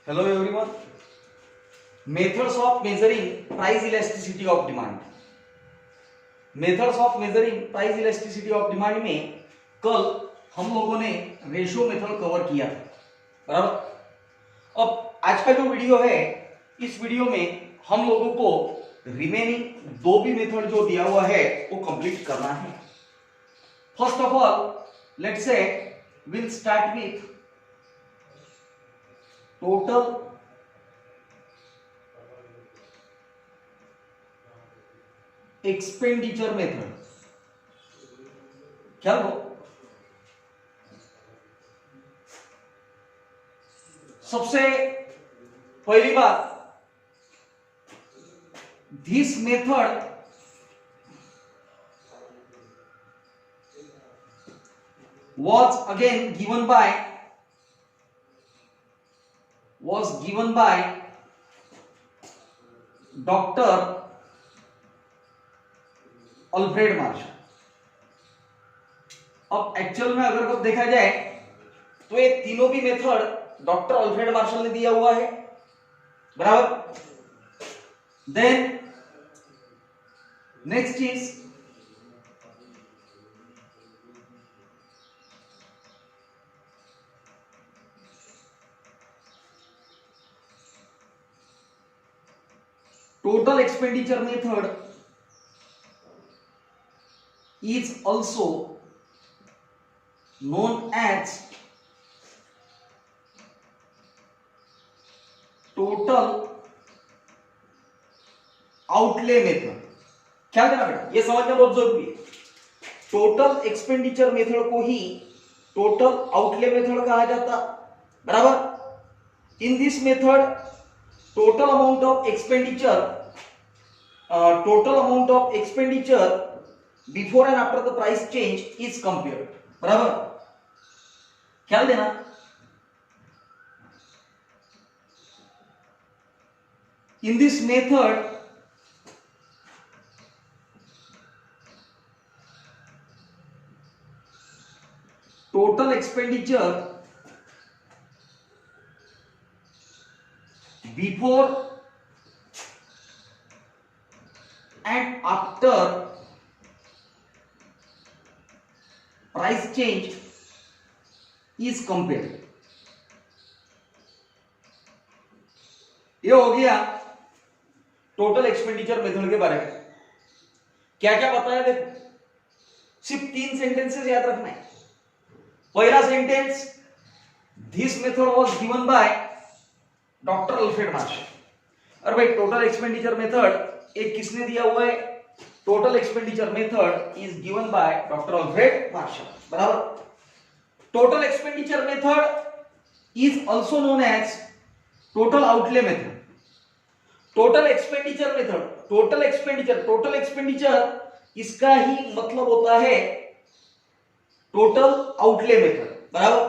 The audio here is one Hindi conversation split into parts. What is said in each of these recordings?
Hello everyone. Methods of measuring price elasticity of demand. Methods of measuring price elasticity of demand में कल हम लोगों ने रेशियो मेथड कवर किया था, बराबर। अब आज का जो वीडियो है, इस वीडियो में हम लोगों को रिमेनिंग दो भी मेथड जो दिया हुआ है वो कंप्लीट करना है। First of all let's say will start with total expenditure method. क्या हो? सबसे पहली बात, this method was given by doctor Alfred martial. अब एक्चुअल में अगर कब देखा जाए तो ये तीनों भी मेथड डॉक्टर अल्फ्रेड मार्शल ने दिया हुआ है, बराबर। Then next is total expenditure method is also known as total outlay method। ख्याल देना बेटा, ये समझना बहुत जरूरी है। टोटल एक्सपेंडिचर मेथड को ही टोटल आउटले मेथड कहा जाता, बराबर। इन this method total amount of expenditure before and after the price change is compared, बराबर। ख्याल देना, इन this method total expenditure before and after price change is compared. ये हो गया टोटल एक्सपेंडिचर मेथड के बारे में। क्या क्या बताया देखो, सिर्फ 3 सेंटेंसेस याद रखना है। पहला sentence, this method was given by doctor Alfred martial. और भाई टोटल एक्सपेंडिचर मेथड एक किसने दिया हुआ है? Total expenditure method is given by doctor Alfred Marshall, बराबर। Total expenditure method is also known as total outlay method. Total expenditure इसका ही मतलब होता है टोटल आउटले मेथड, बराबर।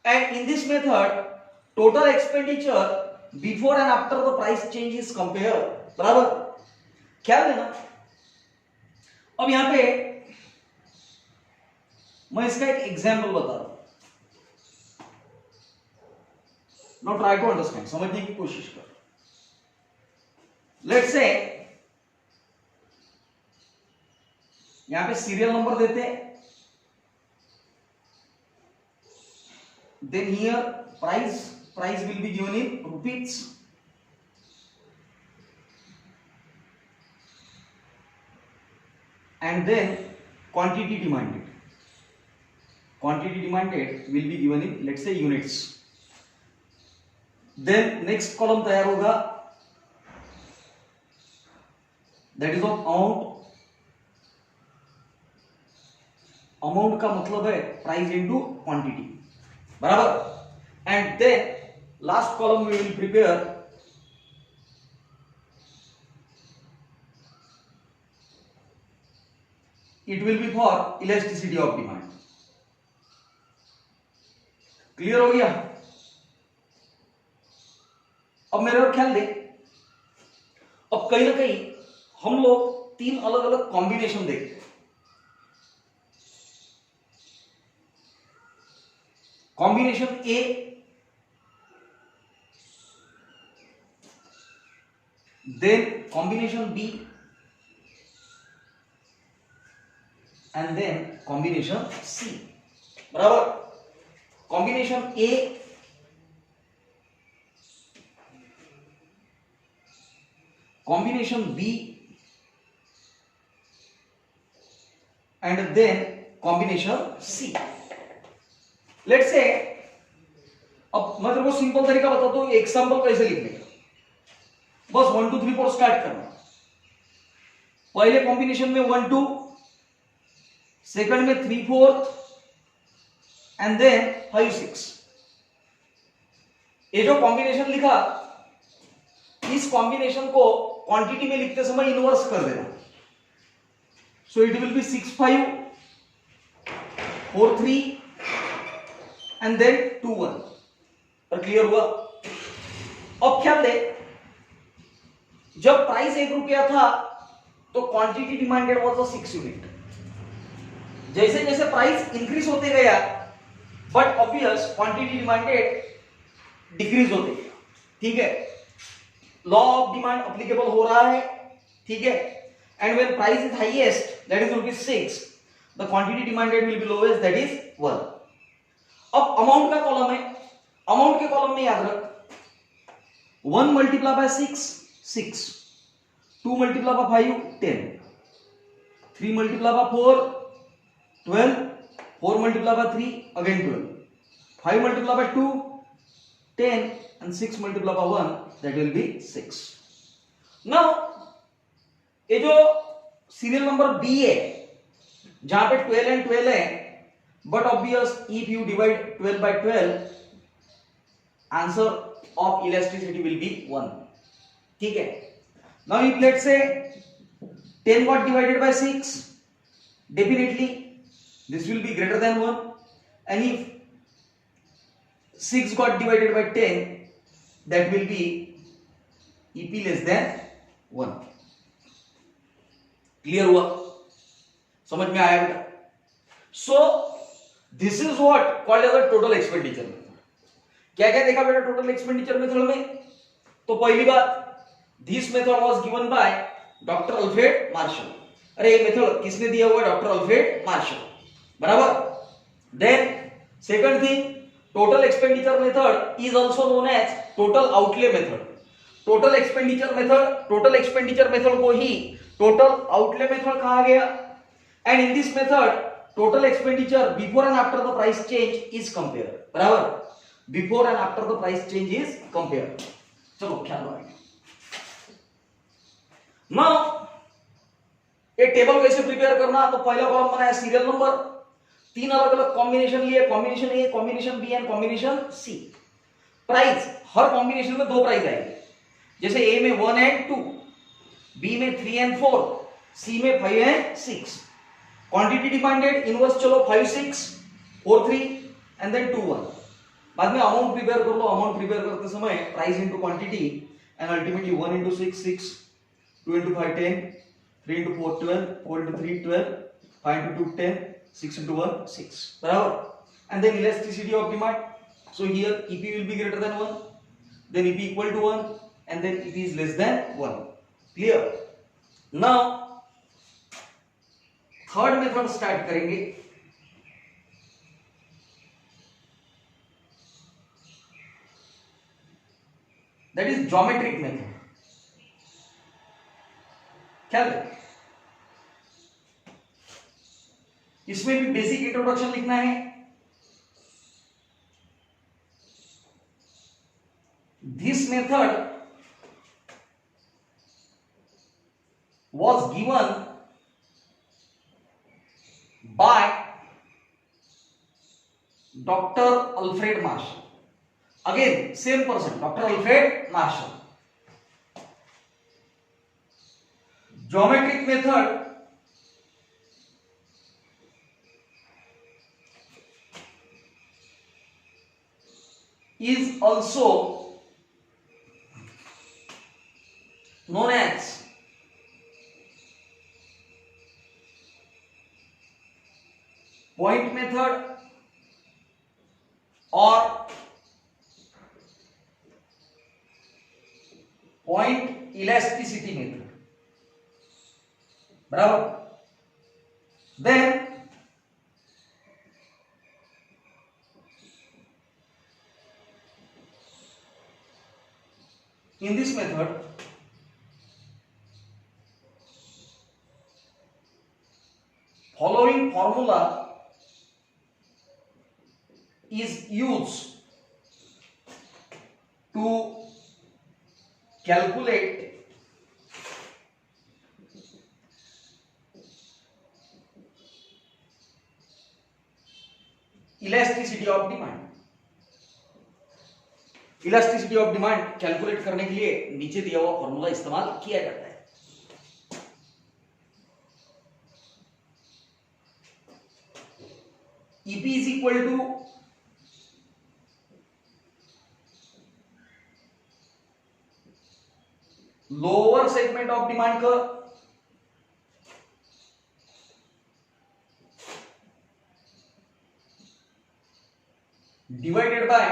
And in this method total expenditure before and after the price change is compare, बराबर। ख्याल देना। अब यहां पे मैं इसका एक एग्जाम्पल बता रहा हूं। नाउ ट्राई टू अंडरस्टैंड, समझने की कोशिश कर। लेट्स से यहां पे सीरियल नंबर देते हैं, then here price will be given in rupees, and then quantity demanded will be given in, let's say, units। then next column तैयार होगा, that is of amount का मतलब है प्राइस इनटू क्वांटिटी, बराबर। And then last column we will prepare it will be for elasticity of demand। Clear हो गया? अब मेरे और ख्याल दे, अब कहीं ना कहीं हम लोग 3 अलग अलग कॉम्बिनेशन देखते हैं। Combination A then combination B, and then combination C. बराबर. Combination A, combination B, and then combination C. Let's say, अब मैं तेरे को सिंपल तरीका बताता हूं एग्जाम्पल कैसे लिखने का. बस 1 2 3 4 स्टार्ट करना. पहले कॉम्बिनेशन में 1 2, सेकंड में 3 4 एंड देन 5 6. ये जो कॉम्बिनेशन लिखा, इस कॉम्बिनेशन को क्वांटिटी में लिखते समय इनवर्स कर देना. So it will be 6 5 4 3 and then 2 1. और क्लियर हुआ. अब ख्याल दे, जब प्राइस 1 रुपया था तो क्वांटिटी डिमांडेड वाज 6 यूनिट. जैसे जैसे प्राइस इंक्रीज होते गया, but obvious quantity demanded decrease होते गया. ठीक है, लॉ ऑफ डिमांड अप्लीकेबल हो रहा है. ठीक है, and when price is highest, that is ₹6, the quantity demanded will be lowest, that is 1. अब अमाउंट का कॉलम है. अमाउंट के कॉलम में याद रख, 1 multiply by 6 6, 2 multiply by 5 10, 3 multiply by 4 12, 4 multiply by 3 again 12, 5 multiply by 2 10, and 6 multiply by 1, that will be 6. Now ये जो सीरियल नंबर बी है, जहां पे 12 and 12 है, but obvious if you divide 12 by 12, answer of elasticity will be 1. ठीक है. Now if let's say 10 got divided by 6, definitely this will be greater than 1, and if 6 got divided by 10, that will be EP less than 1. Clear हुआ? समझ में आया बेटा? So this is what called as a total expenditure method. क्या क्या देखा बेटा टोटल एक्सपेंडिचर मेथड में? तो पहली बात, this method was given by doctor Alfred Marshall. अरे ये मेथड किसने दिया हुआ है? Doctor Alfred Marshall. बराबर. Then second thing, total expenditure method is also known as total outlay method. Total expenditure method को ही टोटल आउटले मेथड कहा गया. And in this method total expenditure before and after the price change is compare. बराबर. Before and after the price change is compared. चलो ख्याल रखें. Now ये टेबल कैसे प्रिपेयर करना? तो पहला कॉलम बनाया सीरियल नंबर, 3 अलग अलग कॉम्बिनेशन लिए, combination A, combination B and combination C. Price, हर कॉम्बिनेशन में 2 प्राइस आएंगे. जैसे ए में 1 and 2, बी में 3 and 4, सी में 5 and 6. क्वांटिटी डिमांडेड इनवर्स चलो 5 6 4 3 एंड देन 2 1. बाद में अमाउंट प्रिपेयर कर लो. अमाउंट प्रिपेयर करते समय price into quantity and ultimately 1 into 6 6, 2 into 5 10, 3 into 4 12, 4 into 3 12, 5 into 2 10, 6 into 1 6. बराबर. And then elasticity of demand. So here EP will be greater than 1, then EP equal to 1, and then EP is less than 1. Clear? Now third method start करेंगे. That is geometric method. क्या है? इसमें भी बेसिक इंट्रोडक्शन लिखना है. This method was given by Dr. Alfred Marshall. Again, same person, Dr. Alfred Marshall. Geometric method is also known as point method or point elasticity method, बराबर। Then in this method following formula is used to calculate elasticity of demand. Elasticity of demand calculate करने के लिए नीचे दिया हुआ फॉर्मूला इस्तेमाल किया जाता है। EP is equal to lower segment of demand curve divided by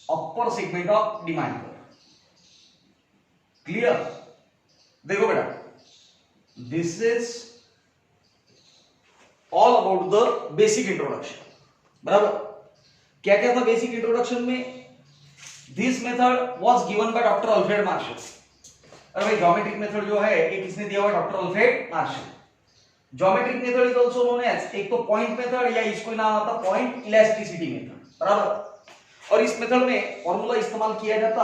upper segment of demand curve. Clear? देखो बेटा, this is all about the basic introduction, बराबर। क्या क्या था बेसिक इंट्रोडक्शन में? This method was given by doctor Alfred Marshall. अरे भाई, ज्योमेट्रिक मेथड जो है ये किसने दिया हुआ? Doctor Alfred Marshall. Geometric method is also known as, एक तो पॉइंट मेथड या इसको नाम आता पॉइंट इलास्टिसिटी मेथड, बराबर। और इस मेथड में फॉर्मूला इस्तेमाल किया जाता,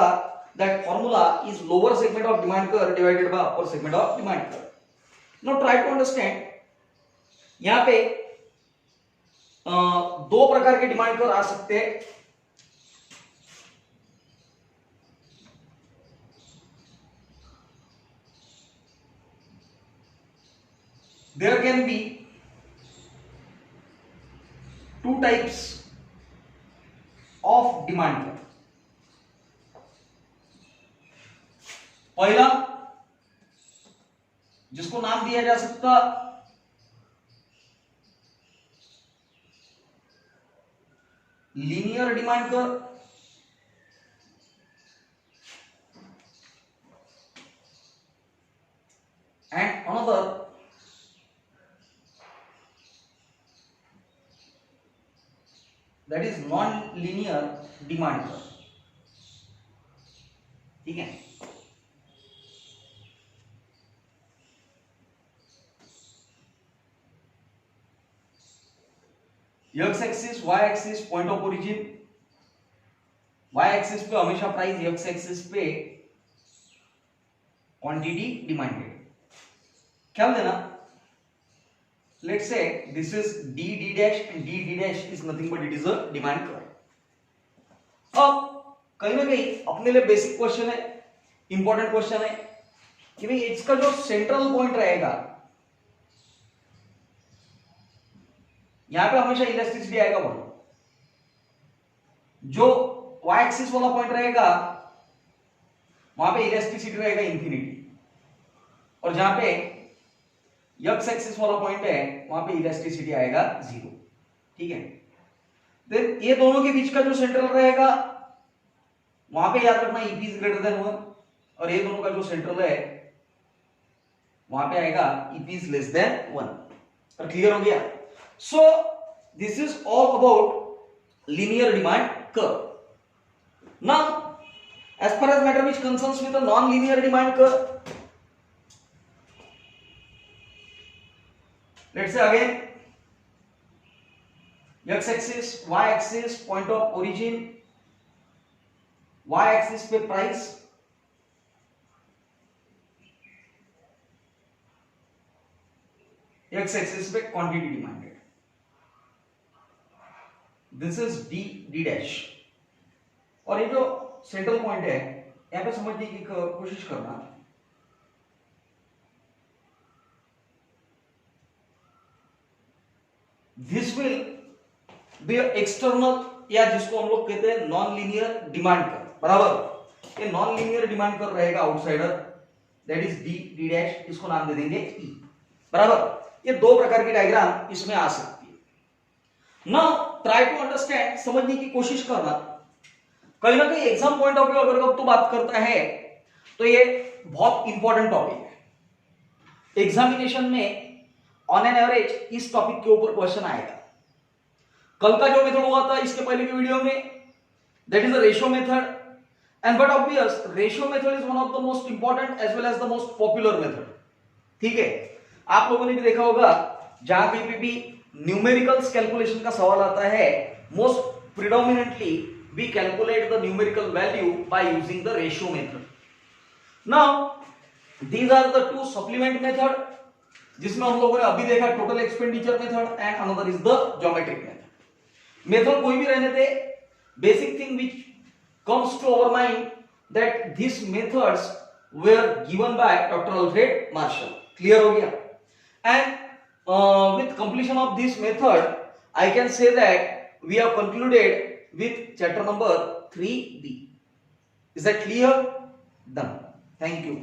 that formula is lower segment of demand curve divided by upper segment of demand curve. Now try to understand, यहां पे दो प्रकार के डिमांड कर्व आ सकते हैं। There can be two types of demand curve. पहला, जिसको नाम दिया जा सकता linear demand curve, and another that is non-linear demand curve। ठीक है? X axis, Y axis, point of origin. Y axis पे हमेशा प्राइस, एक्स एक्सिस पे क्वांटिटी डिमांडेड। ख्याल देना, let's say this is d dash and d dash is nothing but it is a demand curve। अब कहीं ना कहीं अपने लिए बेसिक क्वेश्चन है, इंपॉर्टेंट क्वेश्चन है कि भाई इसका जो सेंट्रल पॉइंट रहेगा, यहां पे हमेशा इलास्टिसिटी आएगा, बोलो। जो y एक्सिस वाला पॉइंट रहेगा वहां पे इलास्टिसिटी रहेगा इंफिनिटी, और जहां पे एक्स एक्सिस वाला पॉइंट है वहां पे इलास्टिसिटी आएगा 0। ठीक है? देन ये दोनों के बीच का जो सेंट्रल रहेगा वहां पे याद रखना ईपी इज ग्रेटर देन 1, और ये दोनों का जो सेंट्रल है वहां पे आएगा ईपी इज लेस देन 1। और क्लियर हो गया? So this is all about linear demand curve. Now as far as matter which concerns with the non linear demand curve, let's say again x axis, y axis, point of origin, y axis पे price, x axis पे quantity demanded। this is d dash। और ये जो सेंट्रल पॉइंट है यहां पे समझने की कोशिश करना, दिस विल बी एक्सटर्नल, या जिसको हम लोग कहते हैं नॉन लीनियर डिमांड कर्व, बराबर। ये नॉन लीनियर डिमांड कर्व रहेगा outsider, that is D dash, इसको नाम दे देंगे ई, बराबर। ये दो प्रकार की डायग्राम इसमें आ सकती है। नाउ ट्राई टू अंडरस्टैंड, समझने की कोशिश करना, कहीं ना कहीं एग्जाम पॉइंट ऑफ व्यू अगर तू बात करता है तो ये बहुत इंपॉर्टेंट टॉपिक है। एग्जामिनेशन में ऑन एन एवरेज इस टॉपिक के ऊपर क्वेश्चन आएगा। कल का जो मेथड हुआ था इसके पहले की वीडियो में, that is the ratio method, and but obvious ratio method is one of the most important as well as the most popular method. ठीक है, आप लोगों ने भी देखा होगा जहां कहीं पे भी न्यूमेरिकल्स कैलकुलेशन का सवाल आता है, most predominantly we calculate the numerical value by using the ratio method. Now these are the two supplement method, जिसमें हम लोगों ने अभी देखा total expenditure method and another is the geometric method. Method कोई भी रहने दे, basic thing which comes to our mind that these methods were given by Dr. Alfred Marshall. Clear हो गया? And with completion of this method, I can say that we have concluded with chapter number 3B. Is that clear? Done. Thank you.